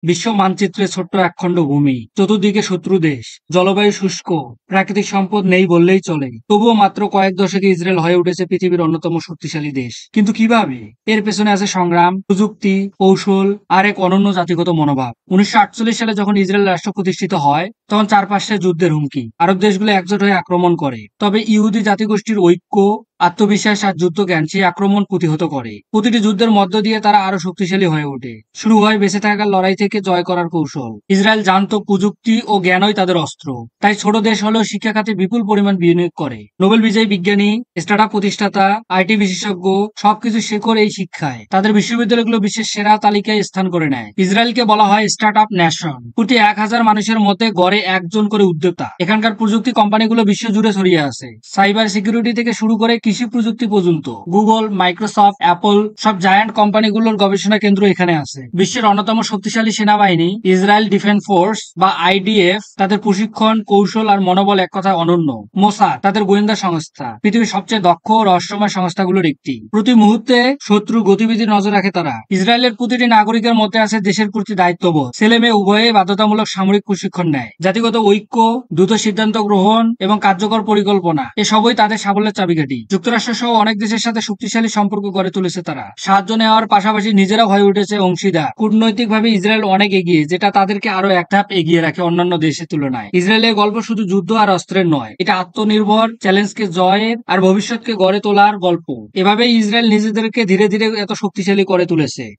বিশ্ব মানচিত্রে ছোট্ট একখণ্ড ভূমি, চতুর্দিকে শত্রু দেশ, জলবায়ু শুষ্ক, প্রাকৃতিক সম্পদ নেই বললেই চলে। তবুও মাত্র কয়েক দশকে ইসরায়েল হয়ে উঠেছে পৃথিবীর অন্যতম শক্তিশালী দেশ। কিন্তু কিভাবে? এর পেছনে আছে সংগ্রাম, প্রযুক্তি, কৌশল আর এক অনন্য জাতিগত মনোভাব। 1948 সালে যখন ইসরায়েল রাষ্ট্র প্রতিষ্ঠিত হয়, তখন চারপাশে যুদ্ধের হুমকি। আরব দেশগুলো একজোট হয়ে আক্রমণ করে। তবে ইহুদি জাতিগোষ্ঠীর ঐক্য, আত্মবিশ্বাস আর যুদ্ধজ্ঞান সেই আক্রমণ প্রতিহত করে। প্রতিটি যুদ্ধের মধ্য দিয়ে তারা আরো শক্তিশালী হয়ে ওঠে। শুরু হয় বেঁচে থাকার লড়াই থেকে জয় করার কৌশল। ইসরায়েল জানতো প্রযুক্তি ও জ্ঞানই তাদের অস্ত্র। তাই ছোট দেশ হলেও শিক্ষা খাতে বিপুল পরিমাণ বিনিয়োগ করে। নোবেল বিজয়ী বিজ্ঞানী, স্টার্টআপ প্রতিষ্ঠাতা, আইটি বিশেষজ্ঞ সবকিছু শেকড় এই শিক্ষায়। তাদের বিশ্ববিদ্যালয়গুলো বিশ্বের সেরা তালিকায় স্থান করে নেয়। ইসরায়েলকে বলা হয় স্টার্টআপ নেশন। প্রতি 1,000 মানুষের মধ্যে গড়ে একজন করে উদ্যোক্তা। এখানকার প্রযুক্তি কোম্পানিগুলো বিশ্ব জুড়ে ছড়িয়ে আছে। সাইবার সিকিউরিটি থেকে শুরু করে কৃষি প্রযুক্তি পর্যন্ত গুগল, মাইক্রোসফট, অ্যাপল সব জায়ান্ট কোম্পানিগুলোর গবেষণা কেন্দ্র এখানে আছে। বিশ্বের অন্যতম শক্তিশালী সেনাবাহিনী ইসরায়েল ডিফেন্স ফোর্স বা আইডিএফ, তাদের প্রশিক্ষণ, কৌশল আর মনোবল এক কথায় অনন্য। মোসাদ তাদের গোয়েন্দা সংস্থা পৃথিবীর সবচেয়ে দক্ষ ও রহস্যময় সংস্থাগুলোর একটি। প্রতি মুহূর্তে শত্রুর গতিবিধি নজর রাখে তারা। ইসরায়েলের প্রতিটি নাগরিকের মধ্যে আছে দেশের প্রতি দায়িত্ববোধ। ছেলে মেয়ে উভয়ে বাধ্যতামূলক সামরিক প্রশিক্ষণ নেয়। জাতিগত ঐক্য, দ্রুত সিদ্ধান্ত গ্রহণ এবং কার্যকর পরিকল্পনা এসবই তাদের সাফল্যের চাবিকাঠি। যুক্তরাষ্ট্র সহ অনেক দেশের সাথে শক্তিশালী সম্পর্ক গড়ে তুলেছে তারা। সাহায্য নেওয়ার পাশাপাশি নিজেরাও হয়ে উঠেছে অংশীদার। কূটনৈতিকভাবে ইসরায়েল অনেক এগিয়ে, যেটা তাদেরকে আরো এক ধাপ এগিয়ে রাখে অন্যান্য দেশের তুলনায়। ইসরায়েলের গল্প শুধু যুদ্ধ আর অস্ত্রের নয়, এটা আত্মনির্ভর, চ্যালেঞ্জকে জয়ের আর ভবিষ্যৎকে গড়ে তোলার গল্প। এভাবেই ইসরায়েল নিজেদেরকে ধীরে ধীরে এত শক্তিশালী করে তুলেছে।